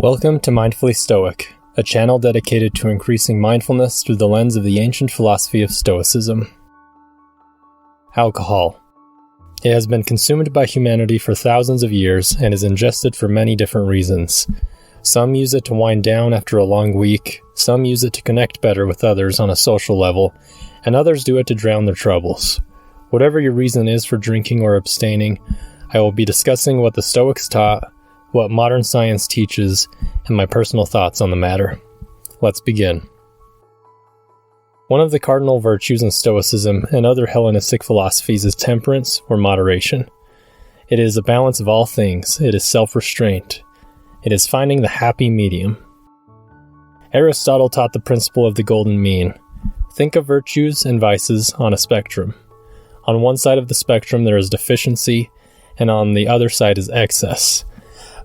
Welcome to Mindfully Stoic, a channel dedicated to increasing mindfulness through the lens of the ancient philosophy of Stoicism. Alcohol. It has been consumed by humanity for thousands of years and is ingested for many different reasons. Some use it to wind down after a long week, some use it to connect better with others on a social level, and others do it to drown their troubles. Whatever your reason is for drinking or abstaining, I will be discussing what the Stoics taught, what modern science teaches, and my personal thoughts on the matter. Let's begin. One of the cardinal virtues in Stoicism and other Hellenistic philosophies is temperance or moderation. It is a balance of all things. It is self-restraint. It is finding the happy medium. Aristotle taught the principle of the golden mean. Think of virtues and vices on a spectrum. On one side of the spectrum there is deficiency, and on the other side is excess.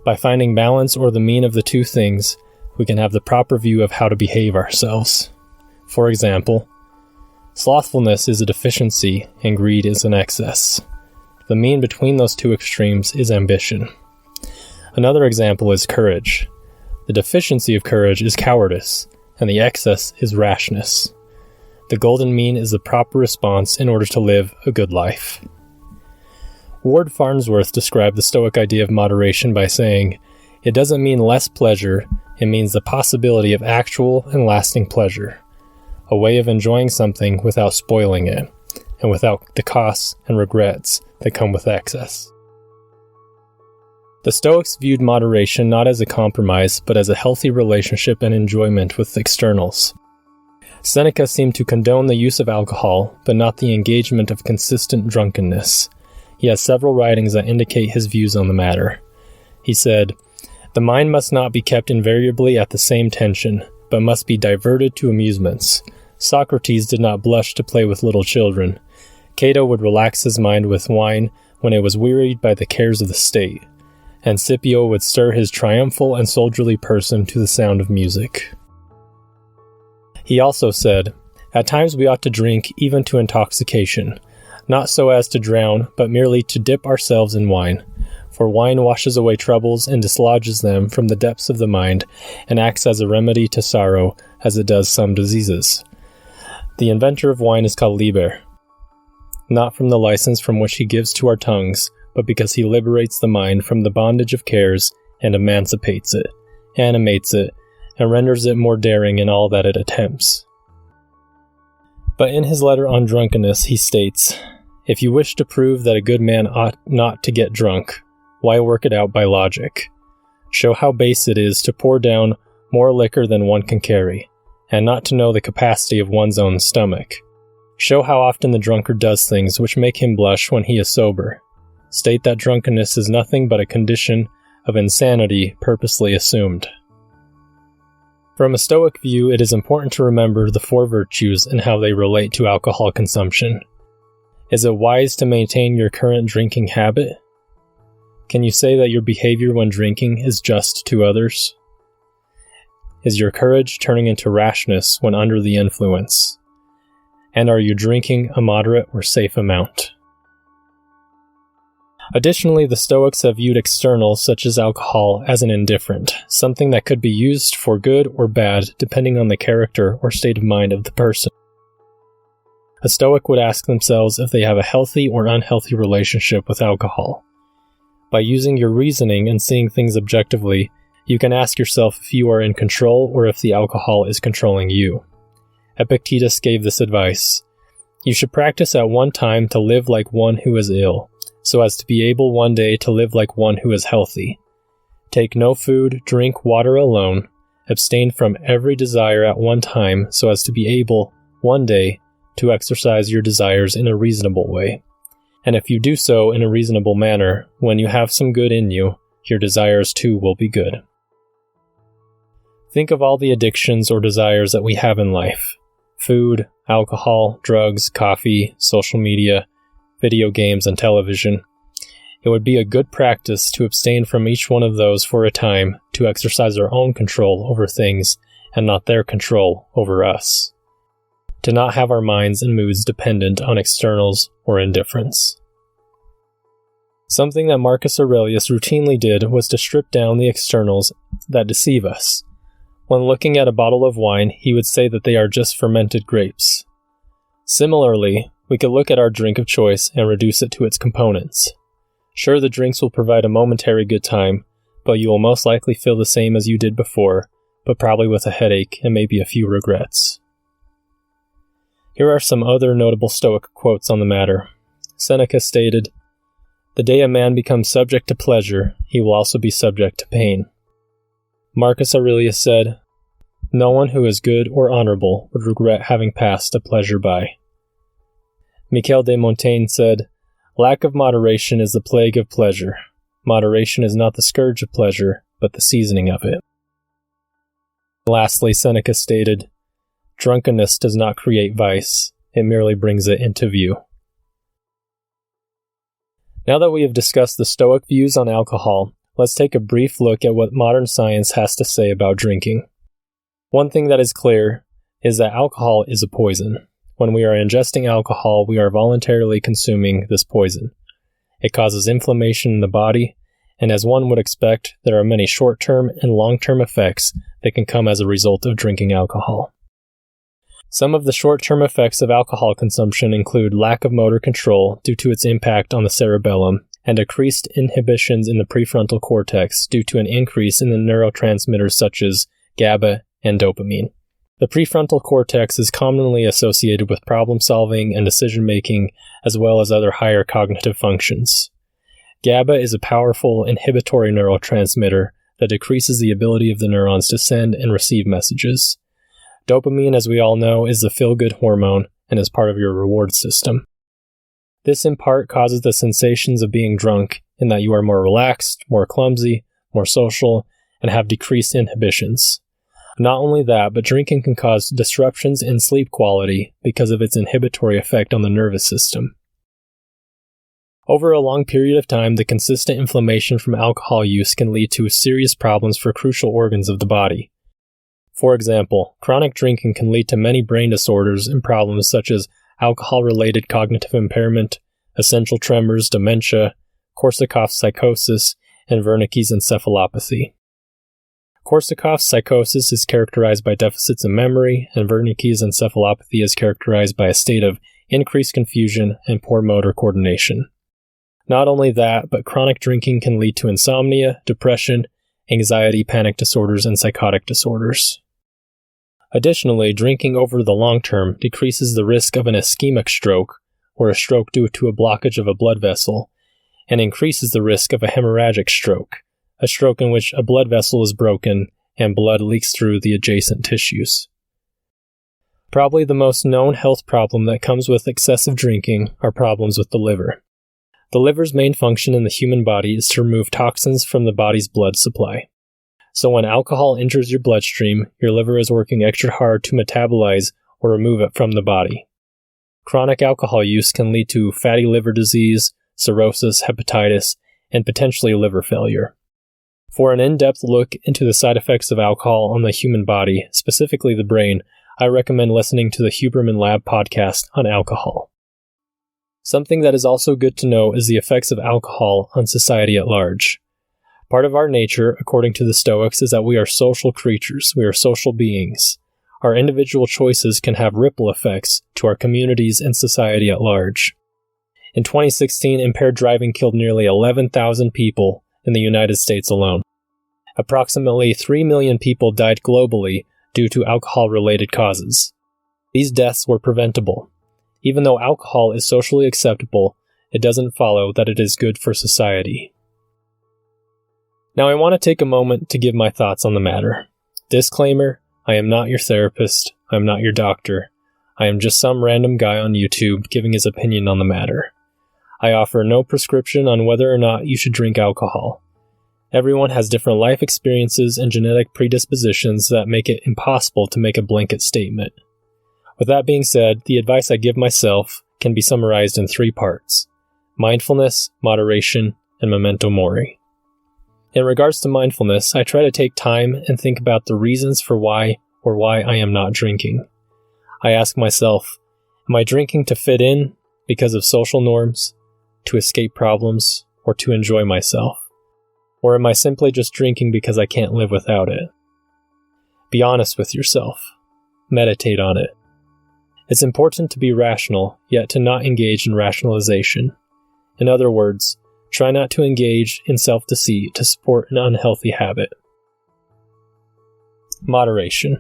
By finding balance or the mean of the two things, we can have the proper view of how to behave ourselves. For example, slothfulness is a deficiency and greed is an excess. The mean between those two extremes is ambition. Another example is courage. The deficiency of courage is cowardice, and the excess is rashness. The golden mean is the proper response in order to live a good life. Ward Farnsworth described the Stoic idea of moderation by saying, "It doesn't mean less pleasure, it means the possibility of actual and lasting pleasure, a way of enjoying something without spoiling it, and without the costs and regrets that come with excess." The Stoics viewed moderation not as a compromise, but as a healthy relationship and enjoyment with externals. Seneca seemed to condone the use of alcohol, but not the engagement of consistent drunkenness. He has several writings that indicate his views on the matter. He said, "The mind must not be kept invariably at the same tension, but must be diverted to amusements. Socrates did not blush to play with little children. Cato would relax his mind with wine when it was wearied by the cares of the state, and Scipio would stir his triumphal and soldierly person to the sound of music." He also said, "At times we ought to drink even to intoxication, not so as to drown, but merely to dip ourselves in wine. For wine washes away troubles and dislodges them from the depths of the mind, and acts as a remedy to sorrow, as it does some diseases. The inventor of wine is called Liber, not from the license from which he gives to our tongues, but because he liberates the mind from the bondage of cares, and emancipates it, animates it, and renders it more daring in all that it attempts." But in his letter on drunkenness, he states, "If you wish to prove that a good man ought not to get drunk, why work it out by logic? Show how base it is to pour down more liquor than one can carry, and not to know the capacity of one's own stomach. Show how often the drunkard does things which make him blush when he is sober. State that drunkenness is nothing but a condition of insanity purposely assumed." From a Stoic view, it is important to remember the four virtues and how they relate to alcohol consumption. Is it wise to maintain your current drinking habit? Can you say that your behavior when drinking is just to others? Is your courage turning into rashness when under the influence? And are you drinking a moderate or safe amount? Additionally, the Stoics have viewed externals such as alcohol as an indifferent, something that could be used for good or bad depending on the character or state of mind of the person. A Stoic would ask themselves if they have a healthy or unhealthy relationship with alcohol. By using your reasoning and seeing things objectively, you can ask yourself if you are in control or if the alcohol is controlling you. Epictetus gave this advice: "You should practice at one time to live like one who is ill, so as to be able one day to live like one who is healthy. Take no food, drink water alone, abstain from every desire at one time, so as to be able, one day, to exercise your desires in a reasonable way. And if you do so in a reasonable manner, when you have some good in you, your desires too will be good." Think of all the addictions or desires that we have in life: food, alcohol, drugs, coffee, social media, video games, and television. It would be a good practice to abstain from each one of those for a time to exercise our own control over things and not their control over us. To not have our minds and moods dependent on externals or indifference. Something that Marcus Aurelius routinely did was to strip down the externals that deceive us. When looking at a bottle of wine, he would say that they are just fermented grapes. Similarly, we could look at our drink of choice and reduce it to its components. Sure, the drinks will provide a momentary good time, but you will most likely feel the same as you did before, but probably with a headache and maybe a few regrets. Here are some other notable Stoic quotes on the matter. Seneca stated, "The day a man becomes subject to pleasure, he will also be subject to pain." Marcus Aurelius said, "No one who is good or honorable would regret having passed a pleasure by." Michel de Montaigne said, "Lack of moderation is the plague of pleasure. Moderation is not the scourge of pleasure, but the seasoning of it." Lastly, Seneca stated, "Drunkenness does not create vice, it merely brings it into view." Now that we have discussed the Stoic views on alcohol, let's take a brief look at what modern science has to say about drinking. One thing that is clear is that alcohol is a poison. When we are ingesting alcohol, we are voluntarily consuming this poison. It causes inflammation in the body, and as one would expect, there are many short-term and long-term effects that can come as a result of drinking alcohol. Some of the short-term effects of alcohol consumption include lack of motor control due to its impact on the cerebellum, and decreased inhibitions in the prefrontal cortex due to an increase in the neurotransmitters such as GABA and dopamine. The prefrontal cortex is commonly associated with problem-solving and decision-making, as well as other higher cognitive functions. GABA is a powerful inhibitory neurotransmitter that decreases the ability of the neurons to send and receive messages. Dopamine, as we all know, is the feel-good hormone and is part of your reward system. This in part causes the sensations of being drunk in that you are more relaxed, more clumsy, more social, and have decreased inhibitions. Not only that, but drinking can cause disruptions in sleep quality because of its inhibitory effect on the nervous system. Over a long period of time, the consistent inflammation from alcohol use can lead to serious problems for crucial organs of the body. For example, chronic drinking can lead to many brain disorders and problems such as alcohol-related cognitive impairment, essential tremors, dementia, Korsakoff's psychosis, and Wernicke's encephalopathy. Korsakoff's psychosis is characterized by deficits in memory, and Wernicke's encephalopathy is characterized by a state of increased confusion and poor motor coordination. Not only that, but chronic drinking can lead to insomnia, depression, anxiety, panic disorders, and psychotic disorders. Additionally, drinking over the long term decreases the risk of an ischemic stroke, or a stroke due to a blockage of a blood vessel, and increases the risk of a hemorrhagic stroke, a stroke in which a blood vessel is broken and blood leaks through the adjacent tissues. Probably the most known health problem that comes with excessive drinking are problems with the liver. The liver's main function in the human body is to remove toxins from the body's blood supply. So when alcohol enters your bloodstream, your liver is working extra hard to metabolize or remove it from the body. Chronic alcohol use can lead to fatty liver disease, cirrhosis, hepatitis, and potentially liver failure. For an in-depth look into the side effects of alcohol on the human body, specifically the brain, I recommend listening to the Huberman Lab podcast on alcohol. Something that is also good to know is the effects of alcohol on society at large. Part of our nature, according to the Stoics, is that we are social creatures, we are social beings. Our individual choices can have ripple effects to our communities and society at large. In 2016, impaired driving killed nearly 11,000 people in the United States alone. Approximately 3 million people died globally due to alcohol-related causes. These deaths were preventable. Even though alcohol is socially acceptable, it doesn't follow that it is good for society. Now I want to take a moment to give my thoughts on the matter. Disclaimer, I am not your therapist, I am not your doctor. I am just some random guy on YouTube giving his opinion on the matter. I offer no prescription on whether or not you should drink alcohol. Everyone has different life experiences and genetic predispositions that make it impossible to make a blanket statement. With that being said, the advice I give myself can be summarized in 3 parts: mindfulness, moderation, and memento mori. In regards to mindfulness, I try to take time and think about the reasons for why I am not drinking. I ask myself, am I drinking to fit in because of social norms, to escape problems, or to enjoy myself? Or am I simply just drinking because I can't live without it? Be honest with yourself. Meditate on it. It's important to be rational, yet to not engage in rationalization. In other words, try not to engage in self-deceit to support an unhealthy habit. Moderation.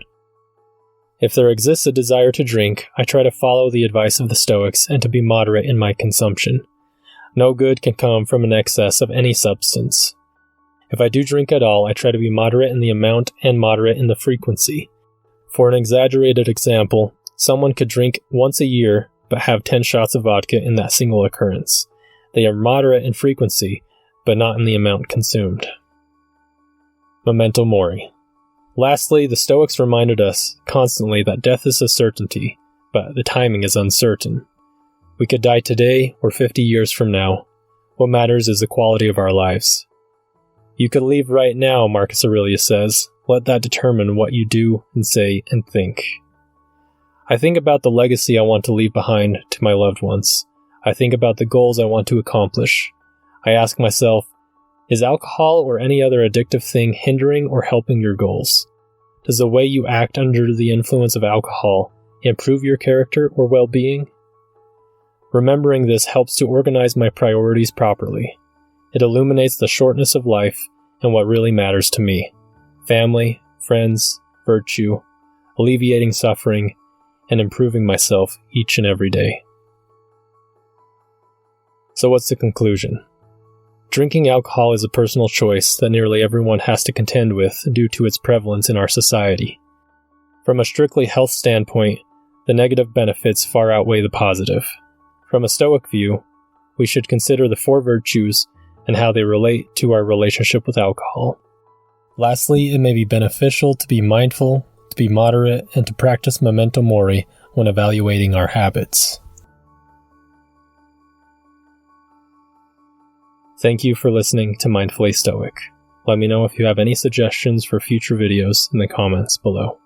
If there exists a desire to drink, I try to follow the advice of the Stoics and to be moderate in my consumption. No good can come from an excess of any substance. If I do drink at all, I try to be moderate in the amount and moderate in the frequency. For an exaggerated example, someone could drink once a year but have 10 shots of vodka in that single occurrence. They are moderate in frequency, but not in the amount consumed. Memento mori. Lastly, the Stoics reminded us constantly that death is a certainty, but the timing is uncertain. We could die today or 50 years from now. What matters is the quality of our lives. You could leave right now, Marcus Aurelius says. Let that determine what you do and say and think. I think about the legacy I want to leave behind to my loved ones. I think about the goals I want to accomplish. I ask myself, is alcohol or any other addictive thing hindering or helping your goals? Does the way you act under the influence of alcohol improve your character or well-being? Remembering this helps to organize my priorities properly. It illuminates the shortness of life and what really matters to me. Family, friends, virtue, alleviating suffering, and improving myself each and every day. So what's the conclusion? Drinking alcohol is a personal choice that nearly everyone has to contend with due to its prevalence in our society. From a strictly health standpoint, the negative benefits far outweigh the positive. From a Stoic view, we should consider the 4 virtues and how they relate to our relationship with alcohol. Lastly, it may be beneficial to be mindful, to be moderate, and to practice memento mori when evaluating our habits. Thank you for listening to Mindfully Stoic. Let me know if you have any suggestions for future videos in the comments below.